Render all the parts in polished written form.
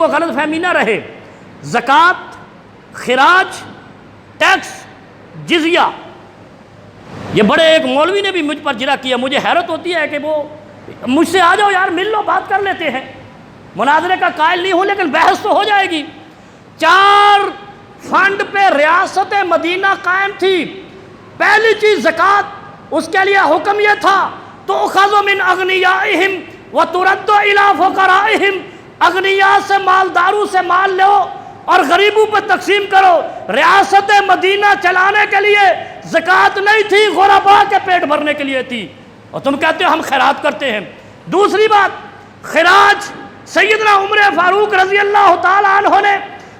کو غلط فہمی نہ رہے، زکوٰۃ، خراج، ٹیکس، جزیہ، یہ بڑے ایک مولوی نے بھی مجھ پر جرا کیا. مجھے حیرت ہوتی ہے کہ وہ مجھ سے آ جاؤ یار مل لو، بات کر لیتے ہیں. مناظرے کا قائل نہیں ہوں لیکن بحث تو ہو جائے گی. 4 فنڈ پہ ریاست مدینہ قائم تھی. پہلی چیز زکوٰۃ، اس کے لیے حکم یہ تھا تؤخذ من اغنیائہم وترد الی فقرائہم، اغنیاء سے مالداروں سے مال لو اور غریبوں پر تقسیم کرو. ریاست مدینہ چلانے کے لیے زکوٰۃ نہیں تھی، غرباء کے پیٹ بھرنے کے لیے تھی. اور تم کہتے ہو ہم خیرات کرتے ہیں. دوسری بات، خراج، سیدنا عمر فاروق رضی اللہ تعالیٰ عنہ نے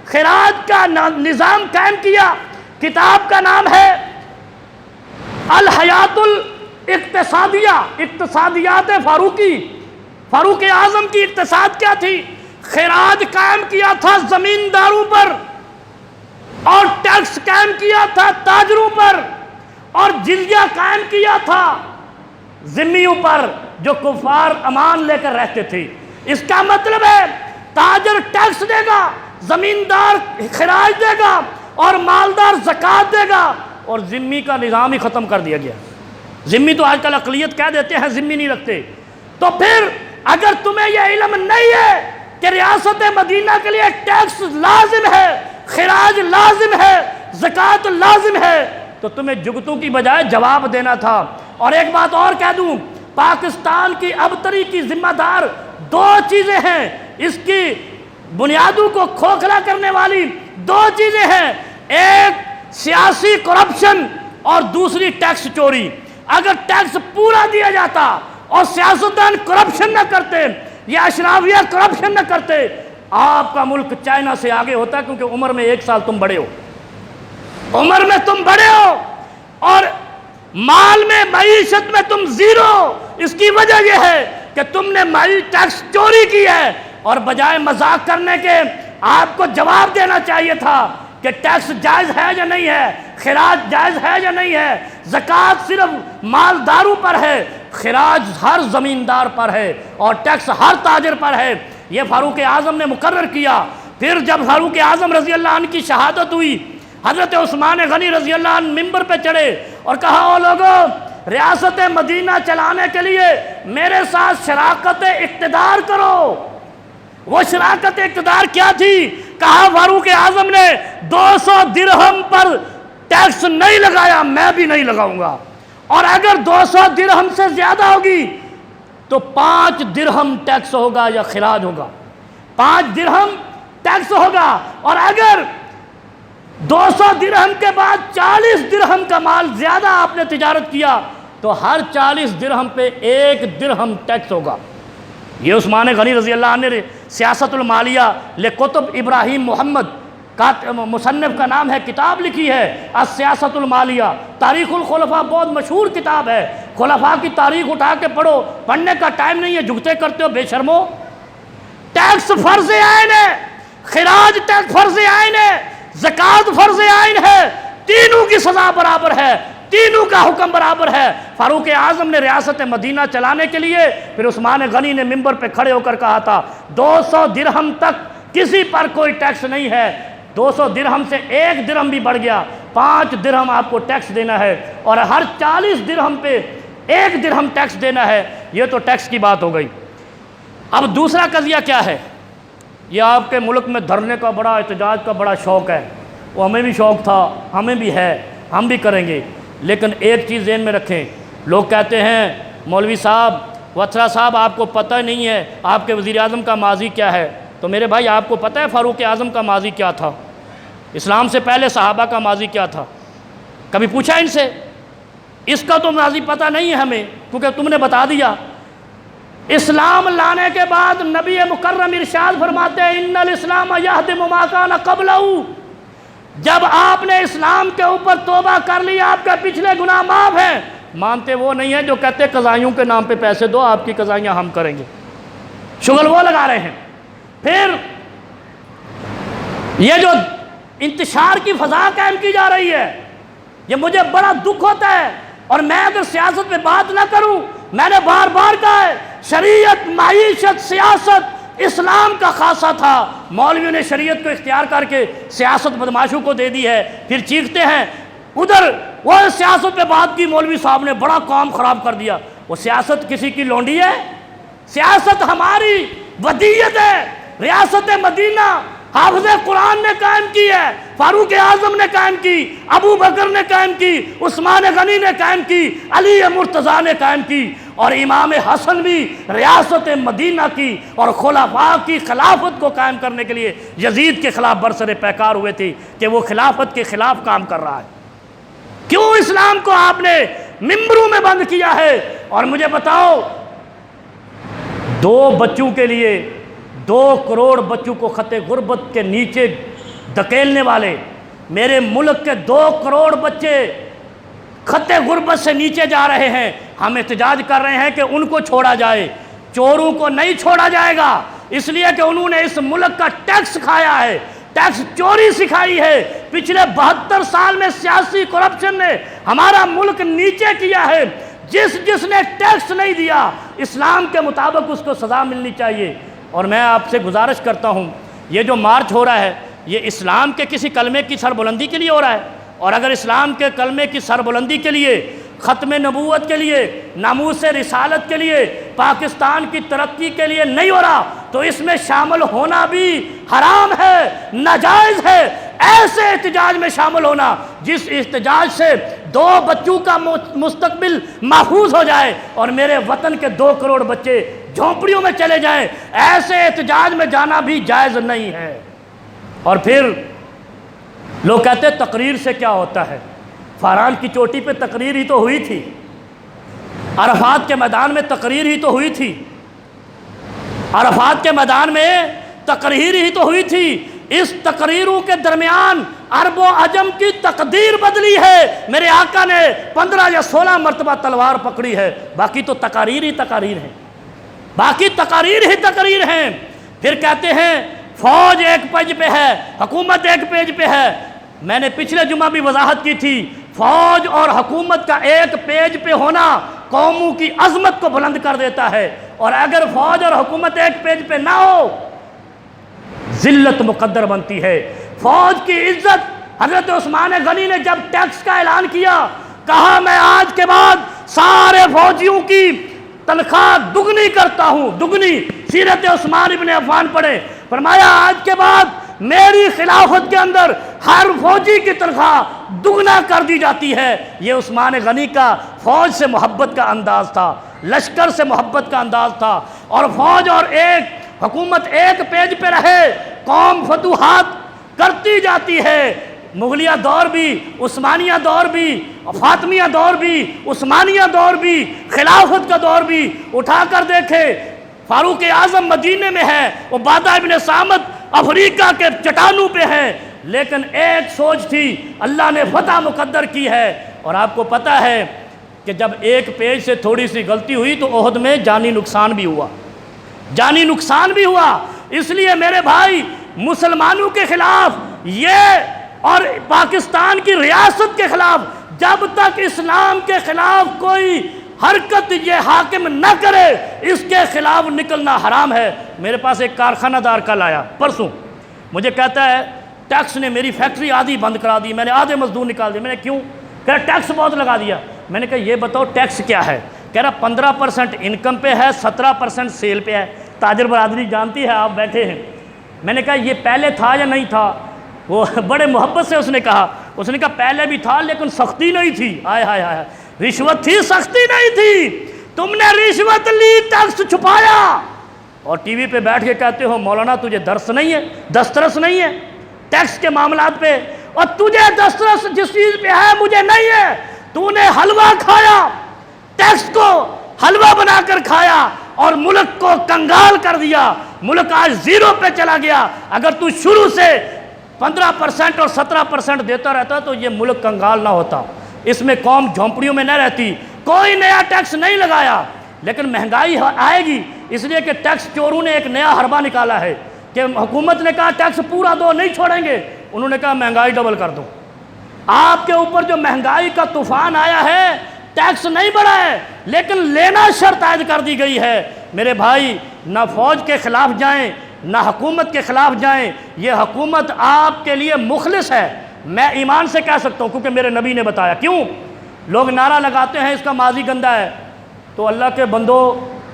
خراج کا نظام قائم کیا. کتاب کا نام ہے الحیات الاقتصادیہ، اقتصادیات فاروقی. فاروق اعظم کی اقتصاد کیا تھی؟ خراج قائم کیا تھا زمینداروں پر، اور ٹیکس قائم کیا تھا تاجروں پر، اور جزیہ قائم کیا تھا ذمیوں پر جو کفار امان لے کر رہتے تھے. اس کا مطلب ہے تاجر ٹیکس دے گا، زمیندار خراج دے گا، اور مالدار زکوٰۃ دے گا، اور ذمی کا نظام ہی ختم کر دیا گیا. ذمی تو آج کل اقلیت کہہ دیتے ہیں، ذمی نہیں رکھتے. تو پھر اگر تمہیں یہ علم نہیں ہے کہ ریاست مدینہ کے لیے ٹیکس لازم ہے، خراج لازم ہے، زکوٰۃ لازم ہے، تو تمہیں جگتوں کی بجائے جواب دینا تھا. اور ایک بات اور کہہ دوں، پاکستان کی ابتری کی ذمہ دار 2 چیزیں ہیں، اس کی بنیادوں کو کھوکھلا کرنے والی 2 چیزیں ہیں. ایک سیاسی کرپشن اور دوسری ٹیکس چوری. اگر ٹیکس پورا دیا جاتا اور سیاستدان کرپشن نہ کرتے یا اشرافیہ کرپشن نہ کرتے، آپ کا ملک چائنا سے آگے ہوتا، کیونکہ عمر میں 1 سال تم بڑے ہو، عمر میں تم بڑے ہو، اور مال میں، معیشت میں تم زیرو. اس کی وجہ یہ ہے کہ تم نے ٹیکس چوری کی ہے، اور بجائے مذاق کرنے کے آپ کو جواب دینا چاہیے تھا کہ ٹیکس جائز ہے یا نہیں ہے، خراج جائز ہے یا نہیں ہے. زکوٰۃ صرف مالداروں پر ہے، خراج ہر زمیندار پر ہے، اور ٹیکس ہر تاجر پر ہے. یہ فاروق اعظم نے مقرر کیا. پھر جب فاروق اعظم رضی اللہ عنہ کی شہادت ہوئی، حضرت عثمان غنی رضی اللہ عنہ ممبر پہ چڑھے اور کہا، او لوگو، ریاست مدینہ چلانے کے لیے میرے ساتھ شراکت اقتدار کرو. وہ شراکت اقتدار کیا تھی؟ کہا فاروق اعظم نے 200 درہم پر ٹیکس نہیں لگایا، میں بھی نہیں لگاؤں گا، اور اگر 200 درہم سے زیادہ ہوگی تو 5 درہم ٹیکس ہوگا یا خراج ہوگا. 5 درہم ٹیکس ہوگا، اور اگر 200 درہم کے بعد 40 درہم کا مال زیادہ آپ نے تجارت کیا تو ہر 40 درہم پہ 1 درہم ٹیکس ہوگا. یہ عثمان غنی رضی اللہ عنہ نے سیاست المالیہ لقطب ابراہیم محمد، مصنف کا نام ہے، کتاب لکھی ہے السیاست المالیہ. تاریخ الخلفاء بہت مشہور کتاب ہے، خلفاء کی تاریخ اٹھا کے پڑھو. پڑھنے کا ٹائم نہیں ہے، جھکتے کرتے ہو بے شرمو. ٹیکس فرض عین ہے، خراج ٹیکس فرض عین ہے، زکوٰۃ فرض عین ہے. تینوں کی سزا برابر ہے، تینوں کا حکم برابر ہے. فاروق اعظم نے ریاست مدینہ چلانے کے لیے، پھر عثمان غنی نے ممبر پہ کھڑے ہو کر کہا تھا 200 درہم تک کسی پر کوئی ٹیکس نہیں ہے. 200 درہم سے 1 درہم بھی بڑھ گیا، 5 درہم آپ کو ٹیکس دینا ہے، اور ہر 40 درہم پہ 1 درہم ٹیکس دینا ہے. یہ تو ٹیکس کی بات ہو گئی. اب دوسرا قضیہ کیا ہے؟ یہ آپ کے ملک میں دھرنے کا بڑا، احتجاج کا بڑا شوق ہے. وہ ہمیں بھی شوق تھا، ہمیں بھی ہے، ہم بھی کریں گے. لیکن ایک چیز ذہن میں رکھیں، لوگ کہتے ہیں مولوی صاحب، وترا صاحب، آپ کو پتہ نہیں ہے آپ کے وزیر اعظم کا ماضی کیا ہے. تو میرے بھائی، آپ کو پتہ ہے فاروق اعظم کا ماضی کیا تھا؟ اسلام سے پہلے صحابہ کا ماضی کیا تھا؟ کبھی پوچھا ان سے؟ اس کا تو ماضی پتہ نہیں ہے ہمیں، کیونکہ تم نے بتا دیا. اسلام لانے کے بعد نبی مکرم ارشاد فرماتے ہیں ان الاسلام یہدم ما کان قبلہ. جب آپ نے اسلام کے اوپر توبہ کر لی، آپ کے پچھلے گناہ معاف ہیں. مانتے وہ نہیں ہیں جو کہتے قضائیوں کے نام پہ پیسے دو، آپ کی قضائیاں ہم کریں گے. شغل وہ لگا رہے ہیں. پھر یہ جو انتشار کی فضا قائم کی جا رہی ہے، یہ مجھے بڑا دکھ ہوتا ہے. اور میں اگر سیاست پہ بات نہ کروں، میں نے بار بار کہا ہے، شریعت، معیشت، سیاست اسلام کا خاصہ تھا، مولویوں نے شریعت کو اختیار کر کے سیاست بدماشوں کو دے دی ہے، پھر چیختے ہیں ادھر وہ سیاست پہ بات کی، مولوی صاحب نے بڑا کام خراب کر دیا۔ وہ سیاست کسی کی لونڈی ہے؟ سیاست ہماری ودیت ہے، ریاست مدینہ حافظ قرآن نے قائم کی ہے، فاروق اعظم نے قائم کی، ابو بکر نے قائم کی، عثمان غنی نے قائم کی، علی مرتضیٰ نے قائم کی، اور امام حسن بھی ریاست مدینہ کی اور خلفاء کی خلافت کو قائم کرنے کے لیے یزید کے خلاف برسر پیکار ہوئے تھے کہ وہ خلافت کے خلاف کام کر رہا ہے۔ کیوں اسلام کو آپ نے ممبروں میں بند کیا ہے؟ اور مجھے بتاؤ، 2 بچوں کے لیے 2 کروڑ بچوں کو خط غربت کے نیچے دھکیلنے والے، میرے ملک کے 2 کروڑ بچے خط غربت سے نیچے جا رہے ہیں، ہم احتجاج کر رہے ہیں کہ ان کو چھوڑا جائے، چوروں کو نہیں چھوڑا جائے گا، اس لیے کہ انہوں نے اس ملک کا ٹیکس کھایا ہے، ٹیکس چوری سکھائی ہے۔ پچھلے 72 سال میں سیاسی کرپشن نے ہمارا ملک نیچے کیا ہے۔ جس نے ٹیکس نہیں دیا، اسلام کے مطابق اس کو سزا ملنی چاہیے۔ اور میں آپ سے گزارش کرتا ہوں، یہ جو مارچ ہو رہا ہے یہ اسلام کے کسی کلمے کی سربلندی کے لیے ہو رہا ہے، اور اگر اسلام کے کلمے کی سربلندی کے لیے، ختم نبوت کے لیے، ناموس رسالت کے لیے، پاکستان کی ترقی کے لیے نہیں ہو رہا تو اس میں شامل ہونا بھی حرام ہے، ناجائز ہے۔ ایسے احتجاج میں شامل ہونا جس احتجاج سے 2 بچوں کا مستقبل محفوظ ہو جائے اور میرے وطن کے 2 کروڑ بچے جھونپڑیوں میں چلے جائیں، ایسے احتجاج میں جانا بھی جائز نہیں ہے۔ اور پھر لوگ کہتے ہیں تقریر سے کیا ہوتا ہے؟ فاران کی چوٹی پہ تقریر ہی تو ہوئی تھی، عرفات کے میدان میں تقریر ہی تو ہوئی تھی، عرفات کے میدان میں تقریر ہی تو ہوئی تھی۔ اس تقریروں کے درمیان عرب و عجم کی تقدیر بدلی ہے۔ میرے آقا نے 15 یا 16 مرتبہ تلوار پکڑی ہے، باقی تو تقاریر ہی تقاریر ہیں، باقی تقاریر ہی تقریر ہیں۔ پھر کہتے ہیں فوج ایک پیج پہ ہے، حکومت ایک پیج پہ ہے۔ میں نے پچھلے جمعہ بھی وضاحت کی تھی، فوج اور حکومت کا ایک پیج پہ ہونا قوموں کی عظمت کو بلند کر دیتا ہے، اور اگر فوج اور حکومت ایک پیج پہ نہ ہو ذلت مقدر بنتی ہے۔ فوج کی عزت، حضرت عثمان غنی نے جب ٹیکس کا اعلان کیا، کہا میں آج کے بعد سارے فوجیوں کی تنخواہ دگنی کرتا ہوں، دگنی۔ سیرت عثمان ابن عفان پڑھے، فرمایا آج کے بعد میری خلافت کے اندر ہر فوجی کی تنخواہ دگنا کر دی جاتی ہے۔ یہ عثمان غنی کا فوج سے محبت کا انداز تھا، لشکر سے محبت کا انداز تھا۔ اور فوج اور ایک حکومت ایک پیج پہ رہے، قوم فتوحات کرتی جاتی ہے۔ مغلیہ دور بھی، عثمانیہ دور بھی، فاطمیہ دور بھی، عثمانیہ دور بھی، خلافت کا دور بھی اٹھا کر دیکھے۔ فاروق اعظم مدینے میں ہے، عبادہ ابن صامت افریقہ کے چٹانوں پہ ہے، لیکن ایک سوچ تھی، اللہ نے فتح مقدر کی ہے۔ اور آپ کو پتہ ہے کہ جب ایک پیج سے تھوڑی سی غلطی ہوئی تو احد میں جانی نقصان بھی ہوا، جانی نقصان بھی ہوا۔ اس لیے میرے بھائی، مسلمانوں کے خلاف یہ اور پاکستان کی ریاست کے خلاف جب تک اسلام کے خلاف کوئی حرکت یہ حاکم نہ کرے، اس کے خلاف نکلنا حرام ہے۔ میرے پاس ایک کارخانہ دار کل آیا پرسوں، مجھے کہتا ہے ٹیکس نے میری فیکٹری آدھی بند کرا دی، میں نے آدھے مزدور نکال دیے۔ میں نے کیوں؟ کہہ رہا ٹیکس بہت لگا دیا۔ میں نے کہا یہ بتاؤ ٹیکس کیا ہے؟ کہہ رہا 15% انکم پہ ہے، 17% سیل پہ ہے۔ تاجر برادری جانتی ہے، آپ بیٹھے ہیں۔ میں نے کہا یہ پہلے تھا یا نہیں تھا؟ وہ بڑے محبت سے اس نے کہا پہلے بھی تھا لیکن سختی نہیں تھی۔ آئے ہائے ہائے، رشوت تھی، سختی نہیں تھی۔ تم نے رشوت لی، ٹیکس چھپایا، اور ٹی وی پہ بیٹھ کے کہتے ہو مولانا تجھے درس نہیں ہے، دسترس نہیں ہے ٹیکس کے معاملات پہ، اور تجھے دسترس جس چیز پہ ہے مجھے نہیں ہے۔ تو نے حلوہ کھایا، ٹیکس کو حلوہ بنا کر کھایا اور ملک کو کنگال کر دیا۔ ملک آج 0 پہ چلا گیا۔ اگر تو شروع سے 15% اور 17% دیتا رہتا تو یہ ملک کنگال نہ ہوتا، اس میں قوم جھونپڑیوں میں نہ رہتی۔ کوئی نیا ٹیکس نہیں لگایا، لیکن مہنگائی آئے گی، اس لیے کہ ٹیکس چوروں نے ایک نیا حربہ نکالا ہے کہ حکومت نے کہا ٹیکس پورا دو، نہیں چھوڑیں گے، انہوں نے کہا مہنگائی ڈبل کر دو۔ آپ کے اوپر جو مہنگائی کا طوفان آیا ہے، ٹیکس نہیں بڑھا ہے لیکن لینا شرط عائد کر دی گئی ہے۔ میرے بھائی، نہ فوج کے خلاف جائیں، نہ حکومت کے خلاف جائیں، یہ حکومت آپ کے لیے مخلص ہے۔ میں ایمان سے کہہ سکتا ہوں کیونکہ میرے نبی نے بتایا۔ کیوں؟ لوگ نعرہ لگاتے ہیں اس کا ماضی گندا ہے، تو اللہ کے بندو،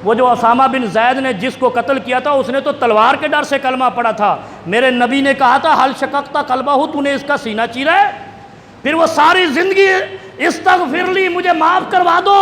وہ جو اسامہ بن زید نے جس کو قتل کیا تھا اس نے تو تلوار کے ڈر سے کلمہ پڑھا تھا۔ میرے نبی نے کہا تھا حل شققت قلبہ، تو نے اس کا سینہ چیرا ہے؟ پھر وہ ساری زندگی استغفر لی، مجھے معاف کروا دو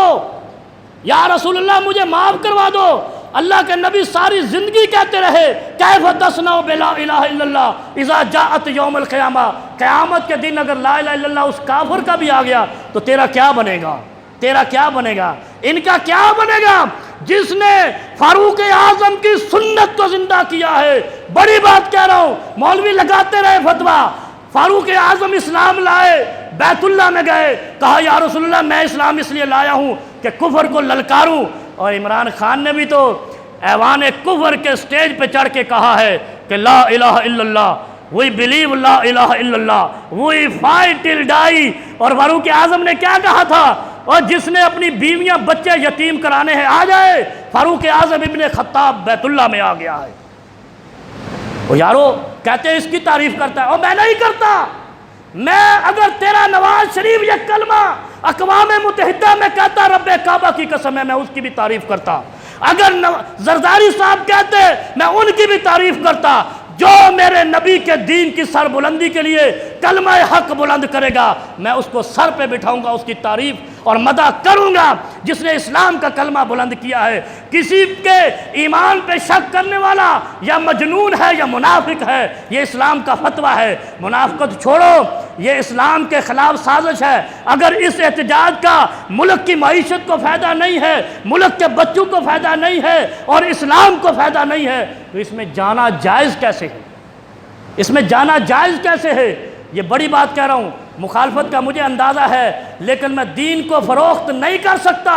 یا رسول اللہ، مجھے معاف کروا دو۔ اللہ کے نبی ساری زندگی کہتے رہے کیف تصنع بلا الہ الا اللہ اذا جاءت یوم القیامہ، قیامت کے دن اگر لا الہ الا اللہ اس کافر کا بھی آ گیا تو تیرا کیا بنے گا؟ تیرا کیا بنے گا؟ ان کا کیا بنے گا؟ جس نے فاروق اعظم کی سنت کو زندہ کیا ہے۔ بڑی بات کہہ رہا ہوں، مولوی لگاتے رہے فتویٰ، فاروق اعظم اسلام لائے، بیت اللہ میں گئے، کہا یا رسول اللہ میں اسلام اس لیے لایا ہوں کہ کفر کو للکاروں، اور عمران خان نے بھی تو ایوان کفر کے سٹیج پہ چڑھ کے کہا ہے کہ لا الہ الا اللہ، وی بلیو لا الہ الا اللہ، وی فائٹ ٹل ڈائی۔ اور فاروق اعظم نے کیا کہا تھا؟ اور جس نے اپنی بیویاں بچے یتیم کرانے ہیں آ جائے، فاروق اعظم ابن خطاب بیت اللہ میں آ گیا ہے۔ وہ یارو کہتے ہیں اس کی تعریف کرتا ہے، اور میں نہیں کرتا۔ میں اگر تیرا نواز شریف یہ کلمہ اقوام متحدہ میں کہتا رب کعبہ کی قسم ہے، میں اس کی بھی تعریف کرتا۔ اگر زرداری صاحب کہتے میں ان کی بھی تعریف کرتا۔ جو میرے نبی کے دین کی سر بلندی کے لیے کلمہ حق بلند کرے گا میں اس کو سر پہ بٹھاؤں گا، اس کی تعریف اور مدح کروں گا جس نے اسلام کا کلمہ بلند کیا ہے۔ کسی کے ایمان پہ شک کرنے والا یا مجنون ہے یا منافق ہے، یہ اسلام کا فتویٰ ہے۔ منافقت چھوڑو، یہ اسلام کے خلاف سازش ہے۔ اگر اس احتجاج کا ملک کی معیشت کو فائدہ نہیں ہے، ملک کے بچوں کو فائدہ نہیں ہے اور اسلام کو فائدہ نہیں ہے تو اس میں جانا جائز کیسے ہے؟ اس میں جانا جائز کیسے ہے؟ یہ بڑی بات کہہ رہا ہوں، مخالفت کا مجھے اندازہ ہے، لیکن میں دین کو فروخت نہیں کر سکتا،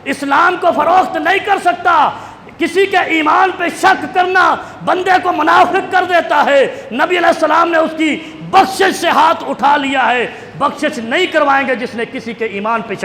اسلام کو فروخت نہیں کر سکتا۔ کسی کے ایمان پہ شک کرنا بندے کو منافق کر دیتا ہے۔ نبی علیہ السلام نے اس کی بخشش سے ہاتھ اٹھا لیا ہے، بخشش نہیں کروائیں گے جس نے کسی کے ایمان پہ شک